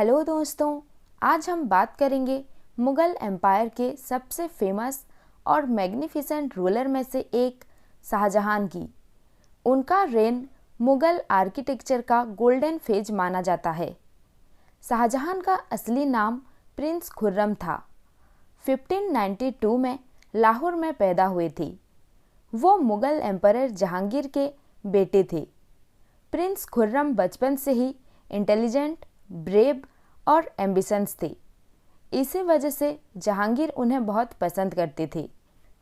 Hello दोस्तों, आज हम बात करेंगे मुग़ल एम्पायर के सबसे फेमस और मैग्निफिसेंट रूलर में से एक शाहजहां की। उनका रेन मुग़ल आर्किटेक्चर का गोल्डन फेज माना जाता है। शाहजहां का असली नाम प्रिंस खुर्रम था। 1592 में लाहौर में पैदा हुए थे। वो मुग़ल एम्परर जहांगीर के बेटे थे। प्रिंस खुर्रम बचपन से ही इंटेलिजेंट, ब्रेव और एम्बिशंस थे। इसी वजह से जहांगीर उन्हें बहुत पसंद करते थे।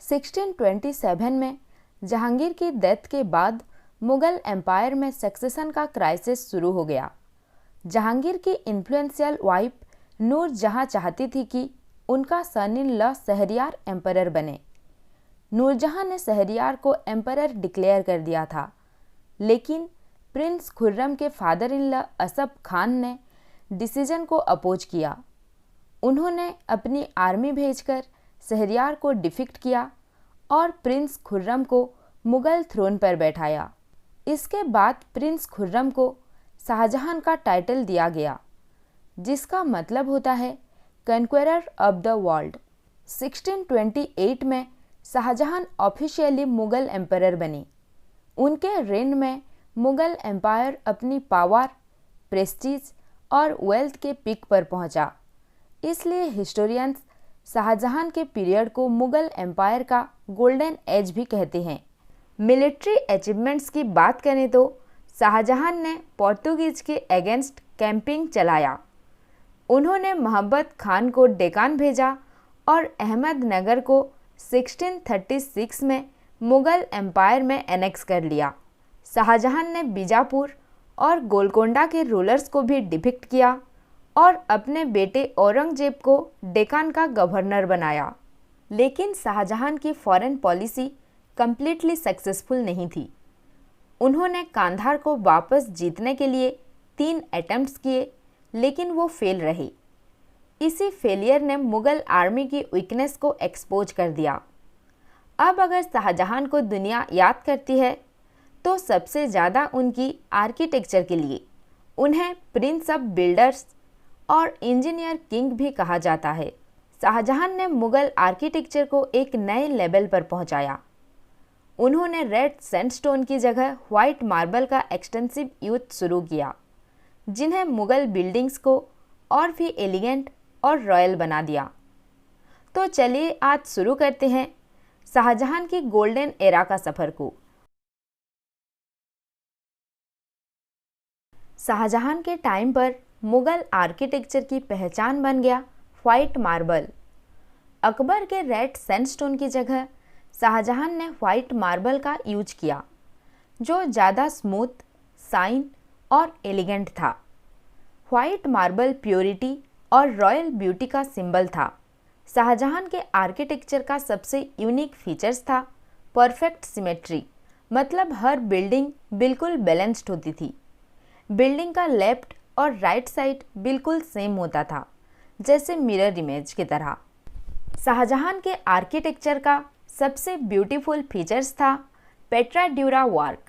1627 में जहांगीर की डेथ के बाद मुग़ल एम्पायर में सक्सेशन का क्राइसिस शुरू हो गया। जहांगीर की इन्फ्लुएंशियल वाइफ नूर जहां चाहती थी कि उनका सन इन लॉ शहरयार एम्परर बने। नूरजहां ने शहरयार को एम्परर डिक्लेयर कर दिया था, लेकिन प्रिंस खुर्रम के father in law Asaf Khan ने डिसीजन को अपोज किया। उन्होंने अपनी आर्मी भेजकर शहरयार को डिफीट किया और प्रिंस खुर्रम को मुग़ल थ्रोन पर बैठाया। इसके बाद प्रिंस खुर्रम को शाहजहां का टाइटल दिया गया, जिसका मतलब होता है कन्क्वेरर ऑफ द वर्ल्ड। 1628 में शाहजहां ऑफिशियली मुग़ल एम्परर बने। उनके रेन में मुग़ल एम्पायर अपनी पावर, प्रेस्टीज और वेल्थ के पीक पर पहुंचा। इसलिए हिस्टोरियंस शाहजहां के पीरियड को मुग़ल एम्पायर का गोल्डन एज भी कहते हैं। मिलिट्री अचीवमेंट्स की बात करें तो शाहजहां ने पोर्तुगीज के अगेंस्ट कैंपिंग चलाया। उन्होंने मोहब्बत खान को डेकान भेजा और अहमदनगर को 1636 में मुग़ल एम्पायर में एनेक्स कर लिया। शाहजहां ने बीजापुर और गोलकोंडा के रूलर्स को भी डिफीट किया और अपने बेटे औरंगजेब को डेकान का गवर्नर बनाया। लेकिन शाहजहां की फॉरेन पॉलिसी कंप्लीटली सक्सेसफुल नहीं थी। उन्होंने कांधार को वापस जीतने के लिए 3 अटेम्प्ट्स किए, लेकिन वो फेल रहे। इसी फेलियर ने मुग़ल आर्मी की वीकनेस को एक्सपोज कर दिया। अब अगर शाहजहां को दुनिया याद करती है तो सबसे ज़्यादा उनकी आर्किटेक्चर के लिए। उन्हें प्रिंस ऑफ बिल्डर्स और इंजीनियर किंग भी कहा जाता है। शाहजहां ने मुग़ल आर्किटेक्चर को एक नए लेवल पर पहुंचाया। उन्होंने रेड सैंडस्टोन की जगह वाइट मार्बल का एक्सटेंसिव यूज शुरू किया, जिन्हें मुग़ल बिल्डिंग्स को और भी एलिगेंट और रॉयल बना दिया। तो चलिए आज शुरू करते हैं शाहजहां की गोल्डन एरा का सफ़र को। शाहजहां के टाइम पर मुग़ल आर्किटेक्चर की पहचान बन गया वाइट मार्बल। अकबर के रेड सैंडस्टोन की जगह शाहजहां ने वाइट मार्बल का यूज किया, जो ज़्यादा स्मूथ, शाइन और एलिगेंट था। वाइट मार्बल प्योरिटी और रॉयल ब्यूटी का सिंबल था। शाहजहां के आर्किटेक्चर का सबसे यूनिक फीचर्स था परफेक्ट सिमेट्री, मतलब हर बिल्डिंग बिल्कुल बैलेंस्ड होती थी। बिल्डिंग का लेफ्ट और राइट साइड बिल्कुल सेम होता था, जैसे मिरर इमेज की तरह। शाहजहां के आर्किटेक्चर का सबसे ब्यूटीफुल फीचर्स था पेट्राड्यूरा वर्क,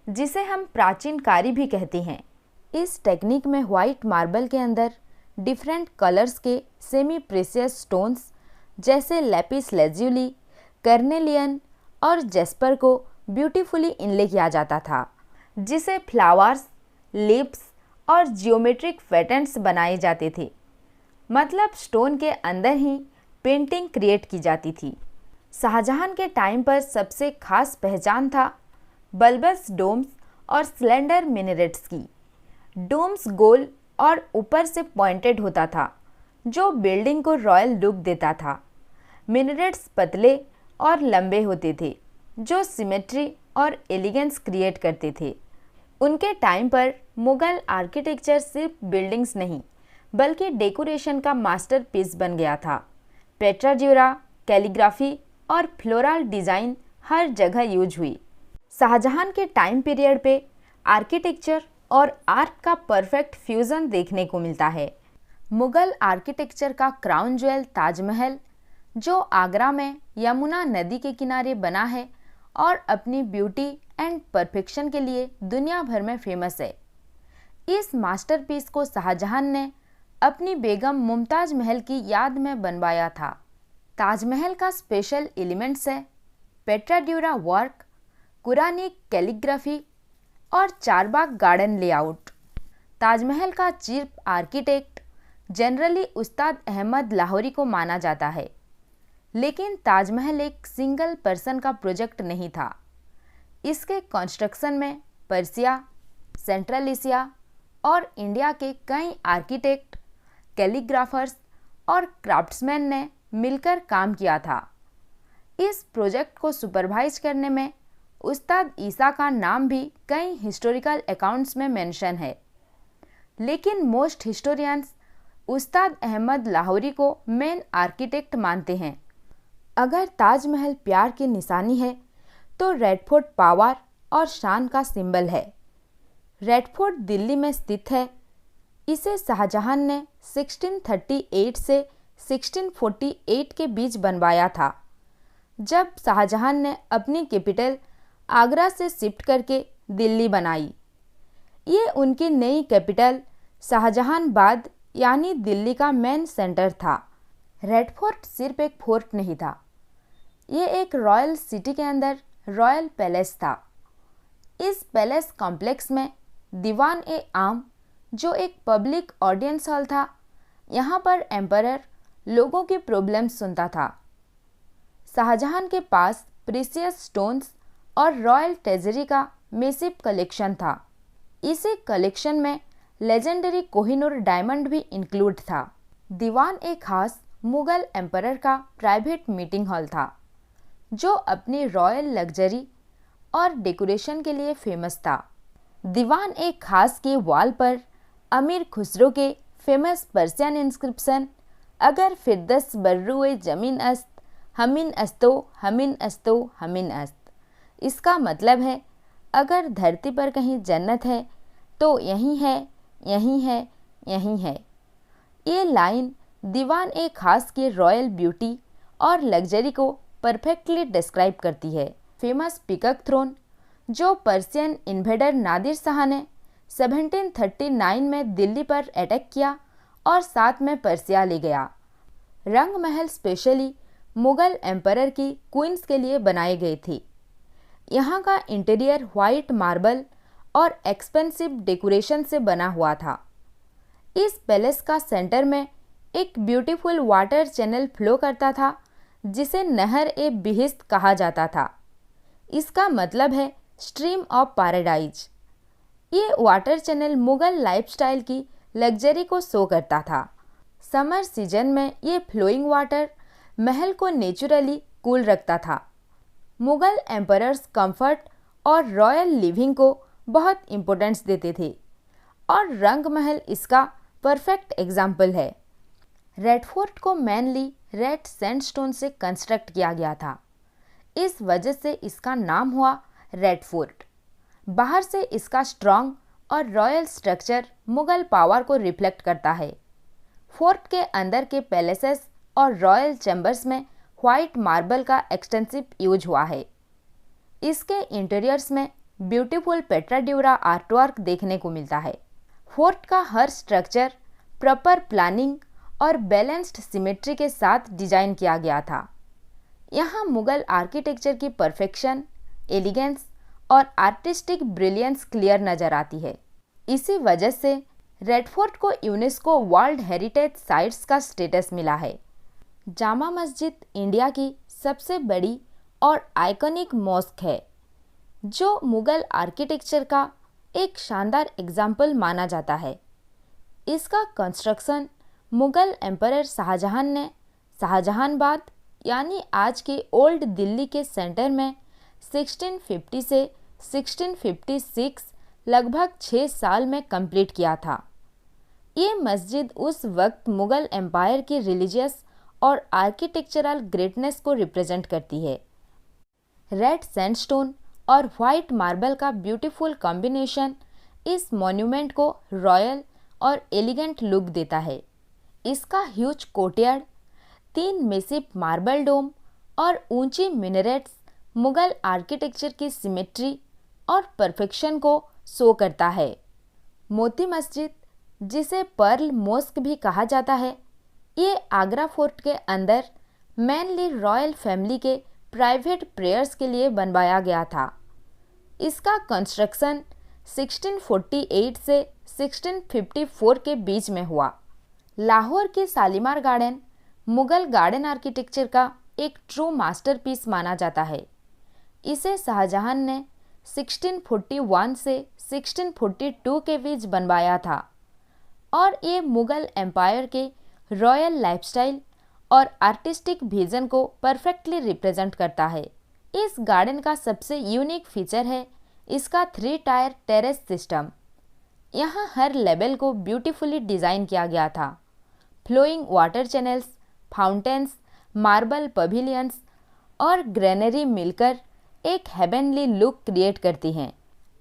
जिसे हम प्राचीन कारी भी कहते हैं। इस टेक्निक में वाइट मार्बल के अंदर डिफरेंट कलर्स के सेमी प्रेशियस स्टोन्स जैसे लैपिस लेज़ुली, कर्नेलियन और जेस्पर को ब्यूटीफुली इनले किया जाता था, जिसे फ्लावर्स, लीव्स और जियोमेट्रिक पैटर्न्स बनाए जाते थे। मतलब स्टोन के अंदर ही पेंटिंग क्रिएट की जाती थी। शाहजहां के टाइम पर सबसे खास पहचान था बल्बस डोम्स और स्लेंडर मिनरेट्स की। डोम्स गोल और ऊपर से पॉइंटेड होता था, जो बिल्डिंग को रॉयल लुक देता था। मिनरेट्स पतले और लंबे होते थे, जो सिमेट्री और एलिगेंस क्रिएट करते थे। उनके टाइम पर मुग़ल आर्किटेक्चर सिर्फ बिल्डिंग्स नहीं, बल्कि डेकोरेशन का मास्टरपीस बन गया था। पेट्राड्यूरा, कैलीग्राफी और फ्लोरल डिज़ाइन हर जगह यूज हुई। शाहजहां के टाइम पीरियड पे आर्किटेक्चर और आर्ट का परफेक्ट फ्यूज़न देखने को मिलता है। मुग़ल आर्किटेक्चर का क्राउन ज्वेल ताजमहल, जो आगरा में यमुना नदी के किनारे बना है और अपनी ब्यूटी एंड परफेक्शन के लिए दुनिया भर में फेमस है। इस मास्टरपीस को शाहजहां ने अपनी बेगम मुमताज़ महल की याद में बनवाया था। ताजमहल का स्पेशल एलिमेंट्स है पेट्राड्यूरा वर्क, कुरानिक कैलीग्राफी और चारबाग गार्डन लेआउट। ताजमहल का चीफ आर्किटेक्ट जनरली उस्ताद अहमद लाहौरी को माना जाता है, लेकिन ताजमहल एक सिंगल पर्सन का प्रोजेक्ट नहीं था। इसके कंस्ट्रक्शन में पर्सिया, सेंट्रल एशिया और इंडिया के कई आर्किटेक्ट, कैलीग्राफर्स और क्राफ्ट्समैन ने मिलकर काम किया था। इस प्रोजेक्ट को सुपरवाइज करने में उस्ताद ईसा का नाम भी कई हिस्टोरिकल अकाउंट्स में मेंशन है, लेकिन मोस्ट हिस्टोरियंस उस्ताद अहमद लाहौरी को मेन आर्किटेक्ट मानते हैं। अगर ताजमहल प्यार की निशानी है तो रेड फोर्ट पावर और शान का सिंबल है। रेड फोर्ट दिल्ली में स्थित है। इसे शाहजहां ने 1638 से 1648 के बीच बनवाया था, जब शाहजहां ने अपनी कैपिटल आगरा से शिफ्ट करके दिल्ली बनाई। ये उनकी नई कैपिटल शाहजहानाबाद यानी दिल्ली का मेन सेंटर था। रेड फोर्ट सिर्फ एक फोर्ट नहीं था, ये एक रॉयल सिटी के अंदर रॉयल पैलेस था। इस पैलेस कॉम्प्लेक्स में दीवान ए आम, जो एक पब्लिक ऑडियंस हॉल था, यहाँ पर एम्परर लोगों की प्रॉब्लम्स सुनता था। शाहजहां के पास प्रीशियस स्टोन्स और रॉयल ट्रेजरी का मेसिव कलेक्शन था। इसी कलेक्शन में लेजेंडरी कोहिनूर डायमंड भी इंक्लूड था। दीवान ए खास मुगल एम्परर का प्राइवेट मीटिंग हॉल था, जो अपनी रॉयल लग्जरी और डेकोरेशन के लिए फेमस था। दीवान ए खास के वॉल पर अमीर खुसरो के फेमस पर्शियन इंस्क्रिप्शन अगर फिरदस बर्रुए जमीन अस्त हमिन अस्तो हमिन अस्तो हमिन अस्त, इसका मतलब है अगर धरती पर कहीं जन्नत है तो यहीं है, यहीं है, यहीं है। ये लाइन दीवान ए खास के रॉयल ब्यूटी और लग्जरी को परफेक्टली डिस्क्राइब करती है। फेमस पिकक थ्रोन, जो पर्शियन इन्वेडर नादिर शाह ने 1739 में दिल्ली पर अटैक किया और साथ में पर्सिया ले गया। रंग महल स्पेशली मुगल एम्परर की क्वींस के लिए बनाए गए थे। यहाँ का इंटीरियर वाइट मार्बल और एक्सपेंसिव डेकोरेशन से बना हुआ था। इस पैलेस का सेंटर में एक ब्यूटीफुल वाटर चैनल फ्लो करता था, जिसे नहर ए बिहिस्त कहा जाता था। इसका मतलब है स्ट्रीम ऑफ पैराडाइज। ये वाटर चैनल मुगल लाइफस्टाइल की लग्जरी को शो करता था। समर सीजन में ये फ्लोइंग वाटर महल को नेचुरली कूल रखता था। मुगल एम्परर्स कंफर्ट और रॉयल लिविंग को बहुत इम्पोर्टेंस देते थे और रंग महल इसका परफेक्ट एग्जाम्पल है। रेड फोर्ट को मेनली रेड सैंडस्टोन से कंस्ट्रक्ट किया गया था। इस वजह से इसका नाम हुआ रेड फोर्ट। बाहर से इसका स्ट्रॉन्ग और रॉयल स्ट्रक्चर मुगल पावर को रिफ्लेक्ट करता है। फोर्ट के अंदर के पैलेसेस और रॉयल चैम्बर्स में वाइट मार्बल का एक्सटेंसिव यूज हुआ है। इसके इंटीरियर्स में ब्यूटीफुल पेट्राड्यूरा आर्टवर्क देखने को मिलता है। फोर्ट का हर स्ट्रक्चर प्रॉपर प्लानिंग और बैलेंस्ड सिमेट्री के साथ डिजाइन किया गया था। यहाँ मुगल आर्किटेक्चर की परफेक्शन, एलिगेंस और आर्टिस्टिक ब्रिलियंस क्लियर नजर आती है। इसी वजह से रेड फोर्ट को यूनेस्को वर्ल्ड हेरिटेज साइट्स का स्टेटस मिला है। जामा मस्जिद इंडिया की सबसे बड़ी और आइकॉनिक मॉस्क है, जो मुगल आर्किटेक्चर का एक शानदार एग्जाम्पल माना जाता है। इसका कंस्ट्रक्शन मुगल एम्परर शाहजहां ने शाहजहानाबाद यानी आज के ओल्ड दिल्ली के सेंटर में 1650 से 1656 लगभग 6 साल में कंप्लीट किया था। ये मस्जिद उस वक्त मुगल एम्पायर की रिलीजियस और आर्किटेक्चरल ग्रेटनेस को रिप्रेजेंट करती है। रेड सैंडस्टोन और वाइट मार्बल का ब्यूटीफुल कॉम्बिनेशन इस मॉन्यूमेंट को रॉयल और एलिगेंट लुक देता है। इसका ह्यूज कोर्टयार्ड, 3 मेसिव मार्बल डोम और ऊंची मिनरेट्स मुगल आर्किटेक्चर की सिमेट्री और परफेक्शन को शो करता है। मोती मस्जिद जिसे पर्ल मॉस्क भी कहा जाता है, ये आगरा फोर्ट के अंदर मेनली रॉयल फैमिली के प्राइवेट प्रेयर्स के लिए बनवाया गया था। इसका कंस्ट्रक्शन 1648 से 1654 के बीच में हुआ। लाहौर की Shalimar garden Mughal garden architecture का एक ट्रू मास्टरपीस माना जाता है। इसे शाहजहां ने 1641 से 1642 के बीच बनवाया था और ये मुगल एम्पायर के रॉयल लाइफस्टाइल और आर्टिस्टिक विजन को परफेक्टली रिप्रेजेंट करता है। इस गार्डन का सबसे यूनिक फीचर है इसका 3 टायर टेरेस सिस्टम। यहाँ हर लेवल को ब्यूटीफुली डिज़ाइन किया गया था। Flowing water channels, fountains, marble pavilions और ग्रेनरी मिलकर एक हेवनली लुक क्रिएट करती हैं।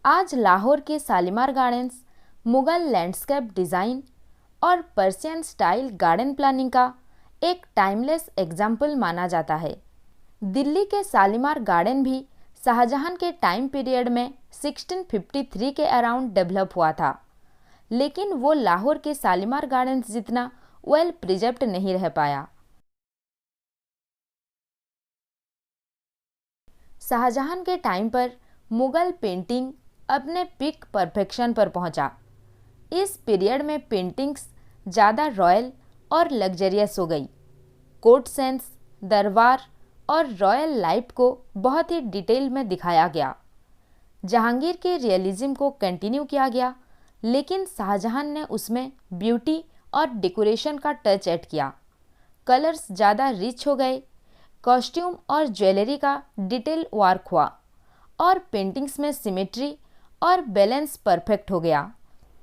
आज लाहौर के Shalimar gardens Mughal landscape design और पर्शियन स्टाइल गार्डन प्लानिंग का एक टाइमलेस एग्जाम्पल माना जाता है। दिल्ली के शालीमार गार्डन भी शाहजहां के टाइम पीरियड में 1653 के अराउंड डेवलप हुआ था, लेकिन वो लाहौर के शालीमार गार्डन्स जितना वेल प्रिजर्व्ड नहीं रह पाया। शाहजहां के टाइम पर मुगल पेंटिंग अपने पीक परफेक्शन पर पहुंचा। इस पीरियड में पेंटिंग्स ज़्यादा रॉयल और लग्जरियस हो गई। कोर्ट सेंस, दरबार और रॉयल लाइफ को बहुत ही डिटेल में दिखाया गया। जहांगीर के रियलिज्म को कंटिन्यू किया गया, लेकिन शाहजहां ने उसमें ब्यूटी और डेकोरेशन का टच ऐड किया। कलर्स ज़्यादा रिच हो गए, कॉस्ट्यूम और ज्वेलरी का डिटेल वर्क हुआ और पेंटिंग्स में सिमेट्री और बैलेंस परफेक्ट हो गया।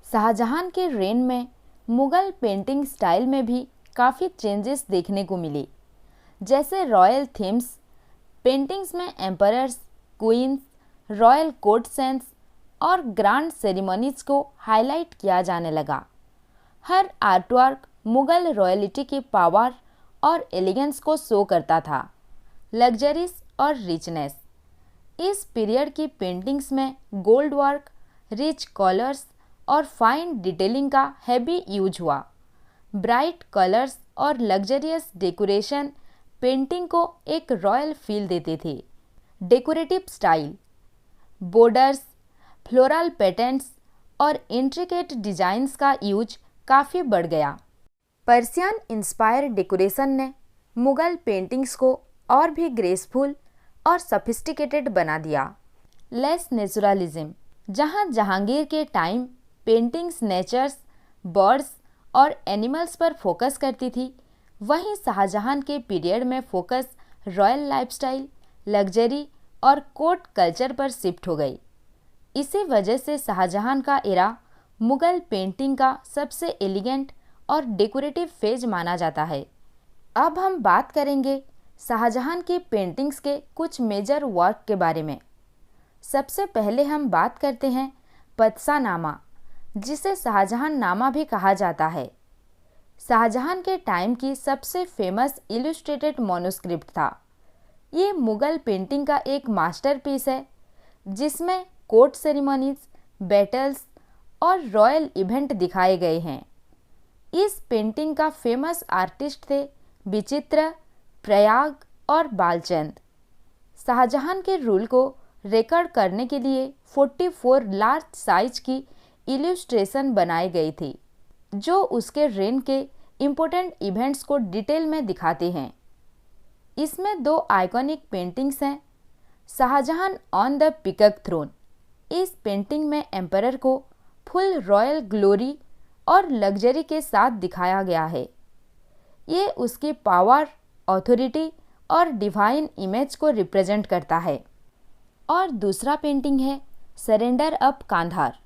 शाहजहां के रेन में मुगल पेंटिंग स्टाइल में भी काफ़ी चेंजेस देखने को मिली, जैसे रॉयल थीम्स, पेंटिंग्स में emperors, queens, royal court scenes और ग्रांड सेरेमनीज को हाईलाइट किया जाने लगा। हर आर्टवर्क मुगल रॉयलिटी की पावर और एलिगेंस को शो करता था, लग्जरीज और रिचनेस। इस पीरियड की पेंटिंग्स में गोल्ड वर्क, रिच कलर्स और फाइन डिटेलिंग का हैवी यूज हुआ। ब्राइट कलर्स और लग्जरियस डेकोरेशन पेंटिंग को एक रॉयल फील देते थे। Decorative style, borders, floral patterns और इंट्रिकेट डिजाइन्स का यूज काफ़ी बढ़ गया। पर्शियन इंस्पायर डेकोरेशन ने मुगल पेंटिंग्स को और भी ग्रेसफुल और सफिस्टिकेटेड बना दिया। लेस नेचुरलिज्म, जहां जहांगीर के टाइम पेंटिंग्स नेचर्स, बर्ड्स और एनिमल्स पर फोकस करती थी, वहीं शाहजहां के पीरियड में फोकस रॉयल लाइफस्टाइल, लग्जरी और कोर्ट कल्चर पर शिफ्ट हो गई। इसी वजह से शाहजहां का एरा मुगल पेंटिंग का सबसे एलिगेंट और डेकोरेटिव फेज माना जाता है। अब हम बात करेंगे शाहजहां की पेंटिंग्स के कुछ मेजर वर्क के बारे में। सबसे पहले हम बात करते हैं पतसा नामा, जिसे शाहजहां नामा भी कहा जाता है। शाहजहां के टाइम की सबसे फेमस इलस्ट्रेटेड मैन्युस्क्रिप्ट था। ये मुगल पेंटिंग का एक मास्टरपीस है, जिसमें कोर्ट सेरेमनीज, बैटल्स और रॉयल इवेंट दिखाए गए हैं। इस पेंटिंग का फेमस आर्टिस्ट थे विचित्र, प्रयाग और बालचंद। शाहजहां के रूल को रिकॉर्ड करने के लिए 44 लार्ज साइज की इलस्ट्रेशन बनाई गई थी, जो उसके रेन के इम्पोर्टेंट इवेंट्स को डिटेल में दिखाते हैं। इसमें 2 आइकॉनिक पेंटिंग्स हैं। Shahjahan on the peacock throne, इस पेंटिंग में एम्परर को फुल रॉयल ग्लोरी और लग्जरी के साथ दिखाया गया है। ये उसकी पावर, ऑथोरिटी और डिवाइन इमेज को रिप्रेजेंट करता है। और दूसरा पेंटिंग है सरेंडर अप कांधार।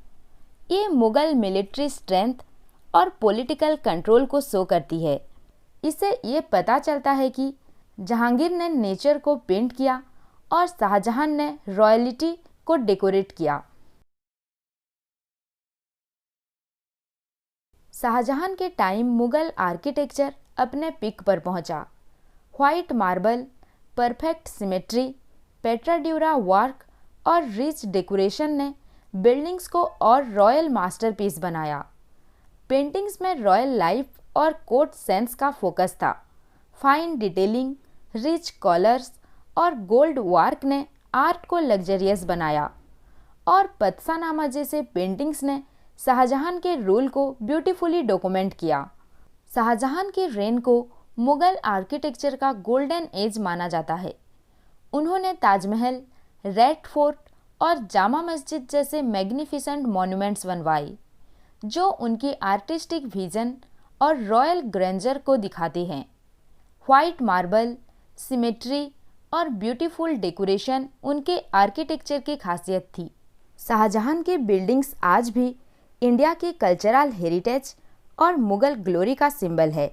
ये मुगल मिलिट्री स्ट्रेंथ और पॉलिटिकल कंट्रोल को शो करती है। इससे ये पता चलता है कि जहांगीर ने नेचर को पेंट किया और शाहजहां ने रॉयलिटी को डेकोरेट किया। शाहजहां के टाइम मुगल आर्किटेक्चर अपने पीक पर पहुंचा। White marble, perfect symmetry, pietra dura work और रिच डेकोरेशन ने बिल्डिंग्स को और रॉयल मास्टरपीस बनाया। पेंटिंग्स में रॉयल लाइफ और कोर्ट सेंस का फोकस था। फाइन डिटेलिंग, रिच कलर्स और गोल्ड वर्क ने आर्ट को लग्जरियस बनाया और पतसानामा जैसे पेंटिंग्स ने शाहजहां के रूल को ब्यूटीफुली डॉक्यूमेंट किया। शाहजहां के रेन को मुगल आर्किटेक्चर का गोल्डन एज माना जाता है। उन्होंने ताजमहल, रेड फोर्ट और जामा मस्जिद जैसे मैग्निफिसेंट मॉन्यूमेंट्स बनवाए, जो उनकी आर्टिस्टिक विजन और रॉयल ग्रैंडर को दिखाते हैं। व्हाइट मार्बल, सिमेट्री और ब्यूटीफुल डेकोरेशन उनके आर्किटेक्चर की खासियत थी। शाहजहां के बिल्डिंग्स आज भी इंडिया के कल्चरल हेरिटेज और मुगल ग्लोरी का सिंबल है।